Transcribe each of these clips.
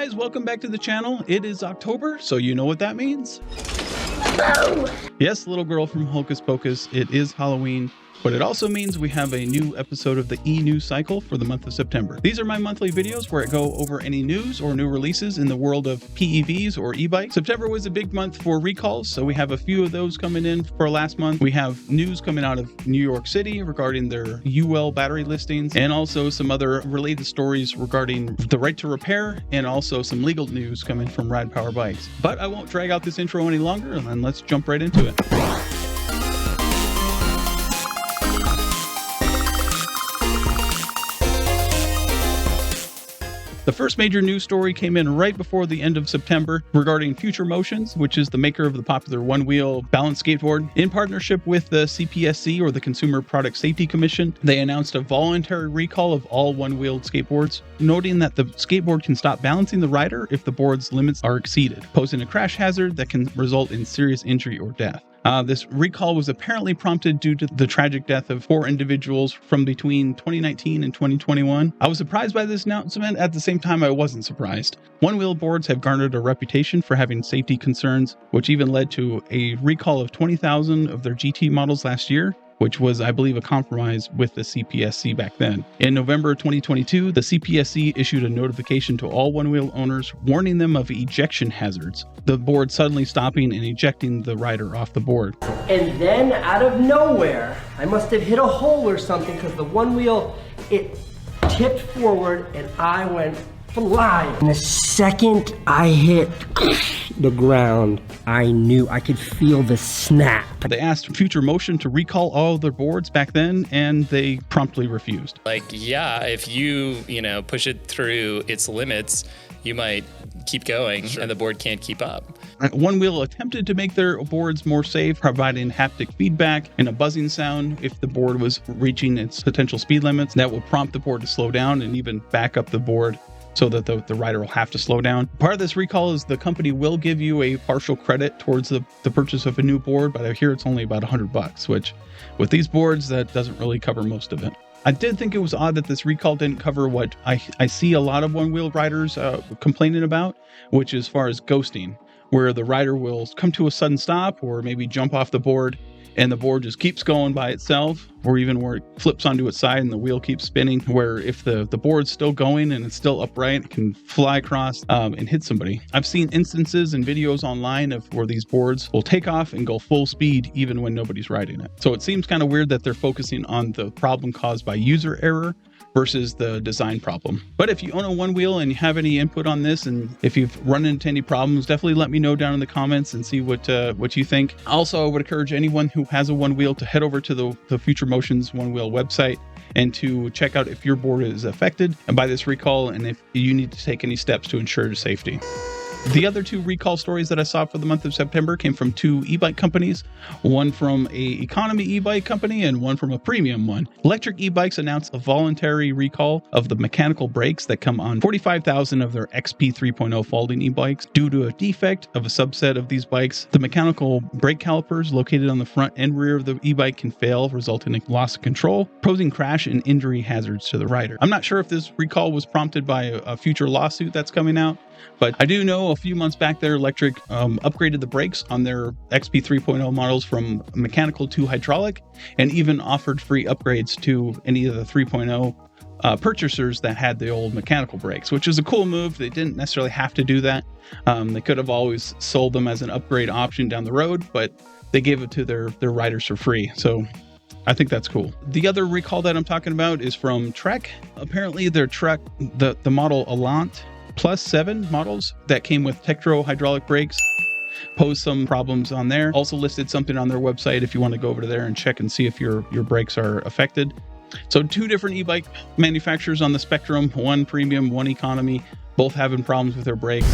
guys, welcome back to the channel. It is October, so you know what that means. Yes, little girl from Hocus Pocus, it is Halloween. But it also means we have a new episode of the eNews cycle for the month of September. These are my monthly videos where I go over any news or new releases in the world of PEVs or e-bikes. September was a big month for recalls, so we have a few of those coming in for last month. We have news coming out of New York City regarding their UL battery listings, and also some other related stories regarding the right to repair, and also some legal news coming from Rad Power Bikes. But I won't drag out this intro any longer, and let's jump right into it. The first major news story came in right before the end of September regarding Future Motions, which is the maker of the popular Onewheel balance skateboard. In partnership with the CPSC, or the Consumer Product Safety Commission, they announced a voluntary recall of all one-wheeled skateboards, noting that the skateboard can stop balancing the rider if the board's limits are exceeded, posing a crash hazard that can result in serious injury or death. This recall was apparently prompted due to the tragic death of 4 individuals from between 2019 and 2021. I was surprised by this announcement. At the same time, I wasn't surprised. One-wheel boards have garnered a reputation for having safety concerns, which even led to a recall of 20,000 of their GT models last year, which was, I believe, a compromise with the CPSC back then. In November 2022, the CPSC issued a notification to all one-wheel owners warning them of ejection hazards, the board suddenly stopping and ejecting the rider off the board. And then, out of nowhere, I must have hit a hole or something, because the one wheel, it tipped forward and I went flying. And the second I hit the ground, I knew, I could feel the snap. They asked Future Motion to recall all their boards back then, and they promptly refused. Like, yeah, if you push it through its limits, you might keep going, sure, and the board can't keep up. Onewheel attempted to make their boards more safe, providing haptic feedback and a buzzing sound if the board was reaching its potential speed limits. That will prompt the board to slow down and even back up the board so that the rider will have to slow down. Part of this recall is the company will give you a partial credit towards the purchase of a new board, but I hear it's only about $100, which with these boards, that doesn't really cover most of it. I did think it was odd that this recall didn't cover what I see a lot of one-wheel riders complaining about, which is as far as ghosting, where the rider will come to a sudden stop or maybe jump off the board and the board just keeps going by itself, or even where it flips onto its side and the wheel keeps spinning, where if the board's still going and it's still upright, it can fly across and hit somebody. I've seen instances and videos online of where these boards will take off and go full speed even when nobody's riding it. So it seems kind of weird that they're focusing on the problem caused by user error versus the design problem. But if you own a one-wheel and you have any input on this, and if you've run into any problems, definitely let me know down in the comments and see what you think. Also, I would encourage anyone who has a one-wheel to head over to the Future Motions one-wheel website and to check out if your board is affected by this recall and if you need to take any steps to ensure safety. The other 2 recall stories that I saw for the month of September came from 2 e-bike companies, one from a economy e-bike company and one from a premium one. Electric Ebikes announced a voluntary recall of the mechanical brakes that come on 45,000 of their XP 3.0 folding e-bikes due to a defect of a subset of these bikes. The mechanical brake calipers located on the front and rear of the e-bike can fail, resulting in loss of control, posing crash and injury hazards to the rider. I'm not sure if this recall was prompted by a future lawsuit that's coming out, but I do know a few months back there, Electric upgraded the brakes on their XP 3.0 models from mechanical to hydraulic, and even offered free upgrades to any of the 3.0 purchasers that had the old mechanical brakes, which is a cool move. They didn't necessarily have to do that. They could have always sold them as an upgrade option down the road, but they gave it to their riders for free. So I think that's cool. The other recall that I'm talking about is from Trek. Apparently their Trek, the model Elant Plus 7 models that came with Tektro hydraulic brakes posed some problems on there. Also listed something on their website if you want to go over there and check and see if your brakes are affected. So 2 different e-bike manufacturers on the spectrum, one premium, one economy, both having problems with their brakes.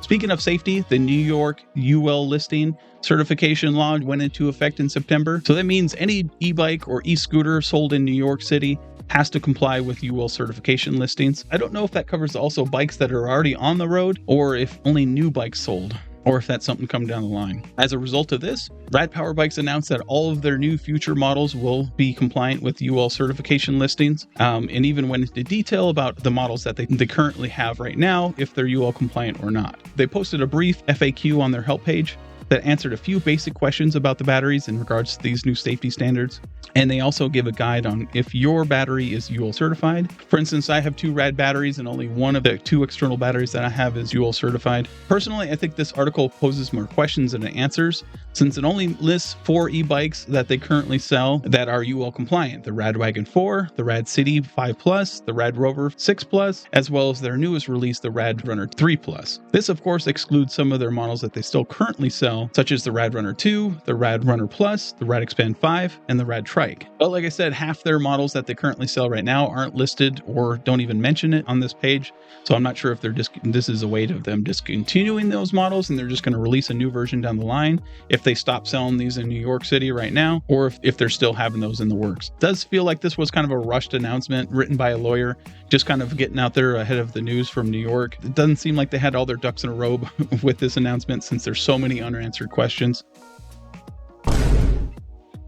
Speaking of safety, the New York UL listing certification law went into effect in September. So that means any e-bike or e-scooter sold in New York City has to comply with UL certification listings. I don't know if that covers also bikes that are already on the road or if only new bikes sold. or if that's something coming down the line. As a result of this, Rad Power Bikes announced that all of their new future models will be compliant with UL certification listings, and even went into detail about the models that they currently have right now, if they're UL compliant or not. They posted a brief FAQ on their help page that answered a few basic questions about the batteries in regards to these new safety standards. And they also give a guide on if your battery is UL certified. For instance, I have 2 Rad batteries and only one of the 2 external batteries that I have is UL certified. Personally, I think this article poses more questions than it answers, since it only lists 4 e-bikes that they currently sell that are UL compliant: the Rad Wagon 4, the Rad City 5 Plus, the Rad Rover 6 Plus, as well as their newest release, the Rad Runner 3 Plus. This, of course, excludes some of their models that they still currently sell, such as the Rad Runner 2, the Rad Runner Plus, the Rad Expand 5, and the Rad Trike. But like I said, half their models that they currently sell right now aren't listed or don't even mention it on this page. So I'm not sure if this is a way of them discontinuing those models and they're just going to release a new version down the line if they stop selling these in New York City right now, or if they're still having those in the works. It does feel like this was kind of a rushed announcement written by a lawyer, just kind of getting out there ahead of the news from New York. It doesn't seem like they had all their ducks in a row with this announcement, since there's so many unanswered questions.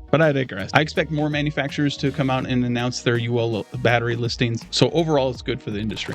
But I digress. I expect more manufacturers to come out and announce their UL battery listings, so overall it's good for the industry.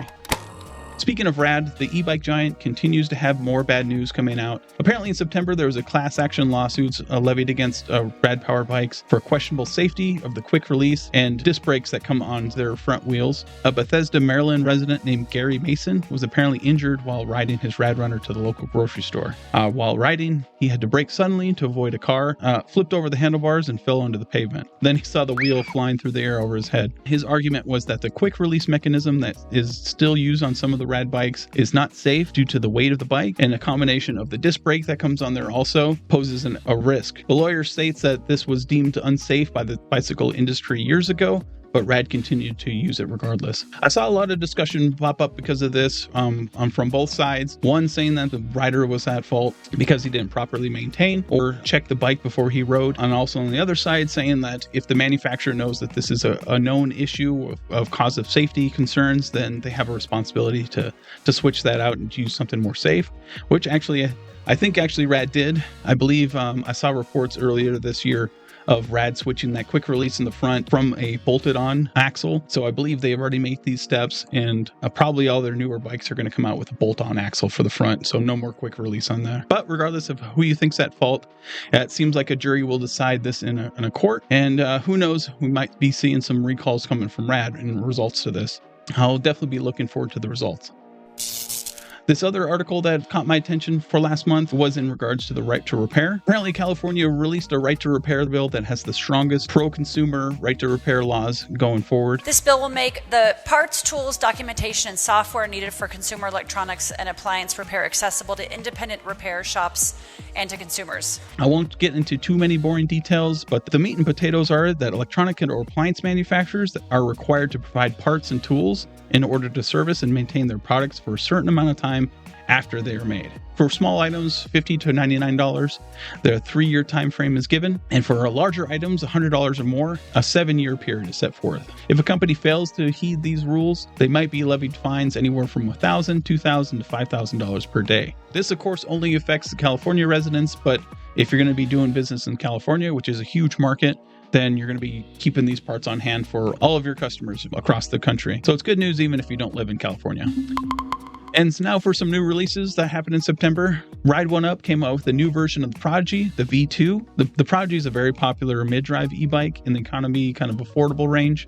Speaking of Rad, the e-bike giant continues to have more bad news coming out. Apparently in September, there was a class action lawsuit levied against Rad Power Bikes for questionable safety of the quick release and disc brakes that come on their front wheels. A Bethesda, Maryland resident named Gary Mason was apparently injured while riding his Rad Runner to the local grocery store. While riding, he had to brake suddenly to avoid a car, flipped over the handlebars and fell onto the pavement. Then he saw the wheel flying through the air over his head. His argument was that the quick release mechanism that is still used on some of the Rad bikes is not safe due to the weight of the bike, and a combination of the disc brake that comes on there also poses a risk. The lawyer states that this was deemed unsafe by the bicycle industry years ago, but Rad continued to use it regardless. I saw a lot of discussion pop up because of this from both sides. One saying that the rider was at fault because he didn't properly maintain or check the bike before he rode, and also on the other side saying that if the manufacturer knows that this is a known issue of cause of safety concerns, then they have a responsibility to switch that out and use something more safe, which actually I think Rad did. I believe I saw reports earlier this year of Rad switching that quick release in the front from a bolted on axle. So I believe they've already made these steps, and probably all their newer bikes are going to come out with a bolt on axle for the front. So no more quick release on that. But regardless of who you think's at fault, it seems like a jury will decide this in a court. And who knows, we might be seeing some recalls coming from Rad in results to this. I'll definitely be looking forward to the results. This other article that caught my attention for last month was in regards to the right to repair. Apparently, California released a right to repair bill that has the strongest pro-consumer right to repair laws going forward. This bill will make the parts, tools, documentation, and software needed for consumer electronics and appliance repair accessible to independent repair shops and to consumers. I won't get into too many boring details, but the meat and potatoes are that electronic or appliance manufacturers are required to provide parts and tools in order to service and maintain their products for a certain amount of time after they are made. For small items, $50 to $99, the 3-year time frame is given, and for larger items, $100 or more, a 7-year period is set forth. If a company fails to heed these rules, they might be levied fines anywhere from $1,000, $2,000 to $5,000 per day. This, of course, only affects the California residents, but if you're going to be doing business in California, which is a huge market, then you're going to be keeping these parts on hand for all of your customers across the country. So it's good news even if you don't live in California. And now for some new releases that happened in September. Ride One Up came out with a new version of the Prodigy, the V2. The Prodigy is a very popular mid-drive e-bike in the economy kind of affordable range.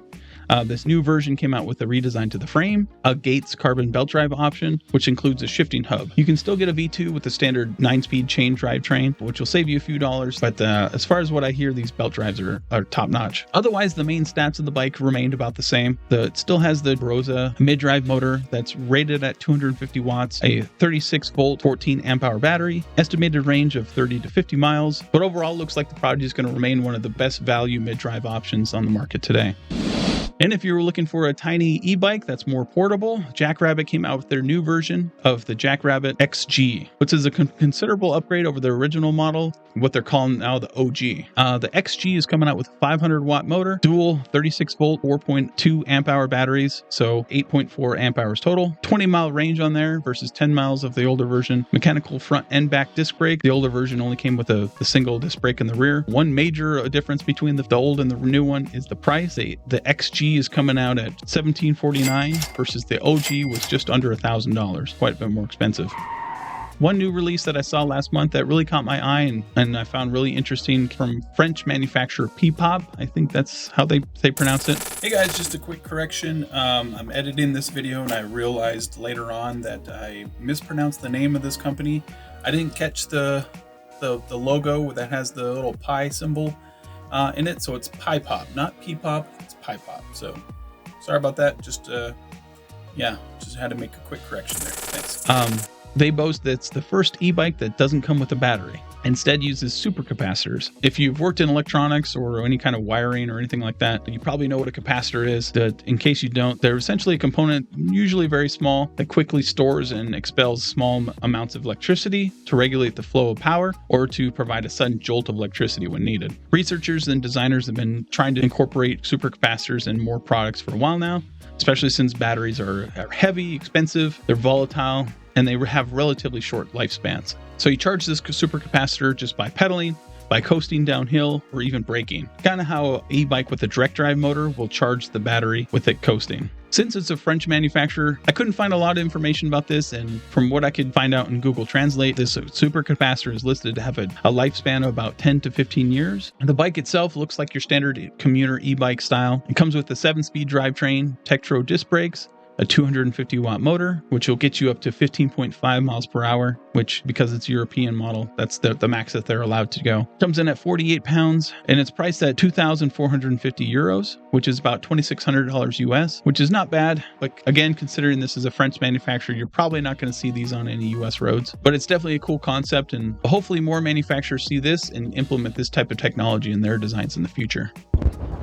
This new version came out with a redesign to the frame, a Gates carbon belt drive option, which includes a shifting hub. You can still get a V2 with the standard 9-speed chain drivetrain, which will save you a few dollars, but as far as what I hear, these belt drives are top-notch. Otherwise, the main stats of the bike remained about the same. It still has the Rosa mid-drive motor that's rated at 250 watts, a 36-volt, 14-amp-hour battery, estimated range of 30 to 50 miles, but overall looks like the Prodigy is going to remain one of the best value mid-drive options on the market today. And if you were looking for a tiny e-bike that's more portable, JackRabbit came out with their new version of the JackRabbit XG, which is a considerable upgrade over their original model, what they're calling now the OG. The XG is coming out with a 500 watt motor, dual 36 volt, 4.2 amp hour batteries, so 8.4 amp hours total, 20-mile range on there versus 10 miles of the older version, mechanical front and back disc brake. The older version only came with the single disc brake in the rear. One major difference between the old and the new one is the price. The XG is coming out at $1,749 versus the OG was just under $1,000, quite a bit more expensive. One new release that I saw last month that really caught my eye and I found really interesting from French manufacturer Peepop. I think that's how they pronounce it. Hey guys, just a quick correction. I'm editing this video and I realized later on that I mispronounced the name of this company. I didn't catch the logo that has the little pie symbol in it, so it's Pie Pop, not Peepop, it's Pie Pop. So sorry about that. Just had to make a quick correction there. Thanks. They boast that it's the first e-bike that doesn't come with a battery. Instead uses supercapacitors. If you've worked in electronics or any kind of wiring or anything like that, you probably know what a capacitor is. In case you don't, they're essentially a component, usually very small, that quickly stores and expels small amounts of electricity to regulate the flow of power or to provide a sudden jolt of electricity when needed. Researchers and designers have been trying to incorporate supercapacitors in more products for a while now, especially since batteries are heavy, expensive, they're volatile, and they have relatively short lifespans. So you charge this supercapacitor just by pedaling, by coasting downhill, or even braking. Kind of how an e-bike with a direct drive motor will charge the battery with it coasting. Since it's a French manufacturer, I couldn't find a lot of information about this, and from what I could find out in Google Translate, this supercapacitor is listed to have a lifespan of about 10 to 15 years. The bike itself looks like your standard commuter e-bike style. It comes with a 7-speed drivetrain, Tektro disc brakes, a 250 watt motor, which will get you up to 15.5 miles per hour, which, because it's a European model, that's the max that they're allowed to go. Comes in at 48 pounds, and it's priced at 2,450 euros, which is about $2,600 US, which is not bad. But again, considering this is a French manufacturer, you're probably not going to see these on any US roads. But it's definitely a cool concept, and hopefully more manufacturers see this and implement this type of technology in their designs in the future.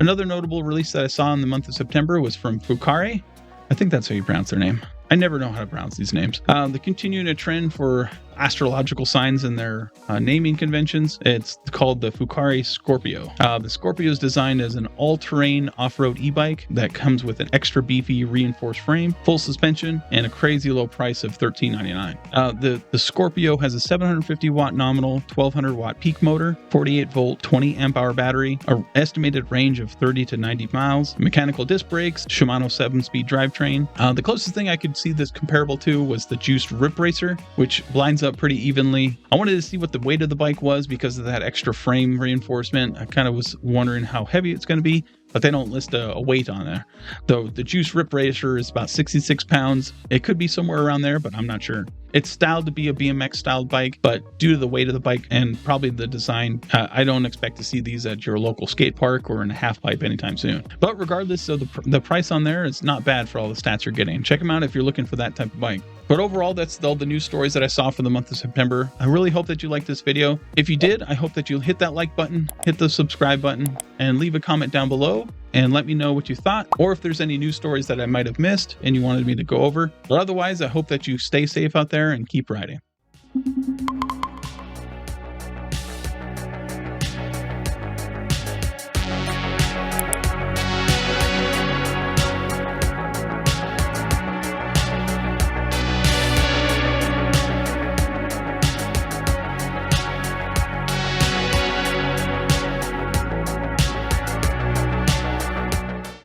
Another notable release that I saw in the month of September was from Fukare. I think that's how you pronounce their name. I never know how to pronounce these names. They're continuing a trend for astrological signs in their naming conventions. It's called the Fukare Scorpio. The Scorpio is designed as an all-terrain off-road e-bike that comes with an extra beefy reinforced frame, full suspension, and a crazy low price of $13.99. The Scorpio has a 750 watt nominal, 1200 watt peak motor, 48 volt, 20 amp hour battery, an estimated range of 30 to 90 miles, mechanical disc brakes, Shimano 7-speed drivetrain. The closest thing I could see this comparable to was the juiced rip racer, which blinds up pretty evenly. I wanted to see what the weight of the bike was because of that extra frame reinforcement. I kind of was wondering how heavy it's going to be, but they don't list a weight on there. Though the juiced rip racer is about 66 pounds. It could be somewhere around there, but I'm not sure. It's styled to be a BMX styled bike, but due to the weight of the bike and probably the design, I don't expect to see these at your local skate park or in a half pipe anytime soon. But regardless, so the price on there is not bad for all the stats you're getting. Check them out if you're looking for that type of bike. But overall, that's all the news stories that I saw for the month of September. I really hope that you liked this video. If you did, I hope that you'll hit that like button, hit the subscribe button, and leave a comment down below and let me know what you thought, or if there's any news stories that I might have missed and you wanted me to go over. But otherwise, I hope that you stay safe out there and keep riding.